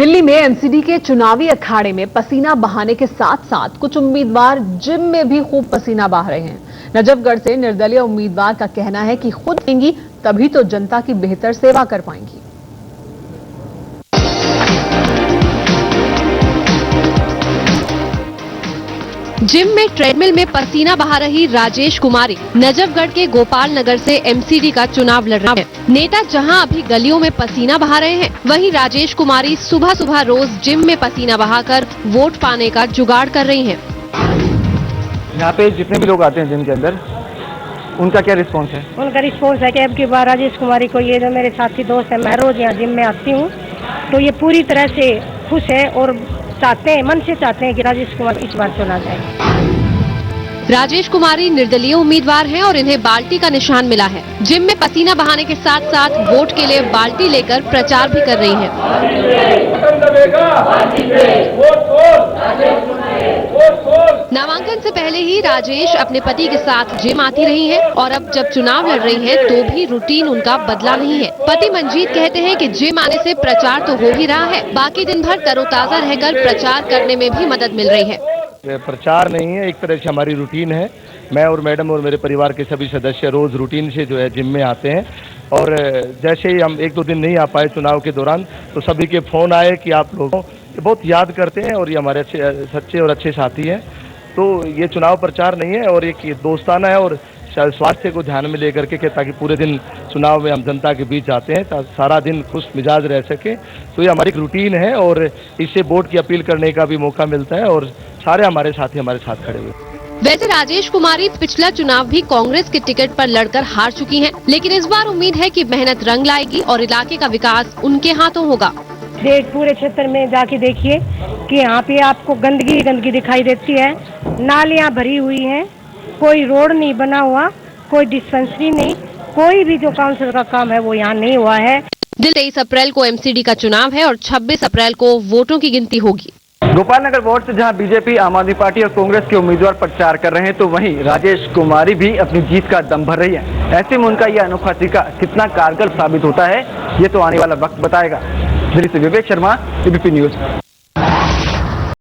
दिल्ली में एमसीडी के चुनावी अखाड़े में पसीना बहाने के साथ साथ कुछ उम्मीदवार जिम में भी खूब पसीना बहा रहे हैं। नजफगढ़ से निर्दलीय उम्मीदवार का कहना है कि खुद देंगी तभी तो जनता की बेहतर सेवा कर पाएंगी। जिम में ट्रेडमिल में पसीना बहा रही राजेश कुमारी नजफगढ़ के गोपाल नगर से एमसीडी का चुनाव लड़ रही है। नेता जहां अभी गलियों में पसीना बहा रहे हैं, वहीं राजेश कुमारी सुबह सुबह रोज जिम में पसीना बहाकर वोट पाने का जुगाड़ कर रही हैं। यहाँ पे जितने भी लोग आते हैं जिम के अंदर, उनका क्या रिस्पॉन्स है? उनका रिस्पॉन्स है कि अब की बार राजेश कुमारी को, ये जो मेरे साथी दोस्त है, मैं रोज यहाँ जिम में आती हूँ, तो ये पूरी तरह से खुश है और चाहते हैं, मन से चाहते हैं कि राजेश कुमारी इस बार चुना जाए। राजेश कुमारी निर्दलीय उम्मीदवार हैं और इन्हें बाल्टी का निशान मिला है। जिम में पसीना बहाने के साथ साथ वोट के लिए बाल्टी लेकर प्रचार भी कर रही हैं। नामांकन से पहले ही राजेश अपने पति के साथ जिम आती रही हैं और अब जब चुनाव लड़ रही हैं तो भी रूटीन उनका बदला नहीं है। पति मंजीत कहते हैं कि जिम आने से प्रचार तो हो ही रहा है, बाकी दिन भर तरोताजा रहकर प्रचार करने में भी मदद मिल रही है। प्रचार नहीं है, एक तरह से हमारी रूटीन है। मैं और मैडम और मेरे परिवार के सभी सदस्य रोज रूटीन से जो है जिम में आते हैं और जैसे ही हम एक दो दिन नहीं आ पाए चुनाव के दौरान, तो सभी के फोन आए कि आप लोग बहुत याद करते हैं और ये हमारे अच्छे सच्चे और अच्छे साथी हैं। तो ये चुनाव प्रचार नहीं है और एक दोस्ताना है और स्वास्थ्य को ध्यान में लेकर के, ताकि पूरे दिन चुनाव में हम जनता के बीच जाते हैं ताकि सारा दिन खुश मिजाज रह सके। तो ये हमारी एक रूटीन है और इससे वोट की अपील करने का भी मौका मिलता है और सारे हमारे साथी हमारे साथ खड़े हुए। वैसे राजेश कुमारी पिछला चुनाव भी कांग्रेस के टिकट पर लड़कर हार चुकी हैं, लेकिन इस बार उम्मीद है कि मेहनत रंग लाएगी और इलाके का विकास उनके हाथों होगा। पूरे क्षेत्र में जाके देखिए कि यहाँ पे आपको गंदगी दिखाई देती है, नालियाँ भरी हुई हैं, कोई रोड नहीं बना हुआ, कोई डिस्पेंसरी नहीं, कोई भी जो काउंसिल का काम है वो यहाँ नहीं हुआ है। 23 अप्रैल को एमसीडी का चुनाव है और 26 अप्रैल को वोटों की गिनती होगी। गोपाल नगर वार्ड से जहां बीजेपी, आम आदमी पार्टी और कांग्रेस के उम्मीदवार प्रचार कर रहे हैं, तो वहीं राजेश कुमारी भी अपनी जीत का दम भर रही है। ऐसे में उनका यह अनोखा तरीका कितना कारगर साबित होता है, ये तो आने वाला वक्त बताएगा। दिल्ली से विवेक शर्मा, एबीपी न्यूज।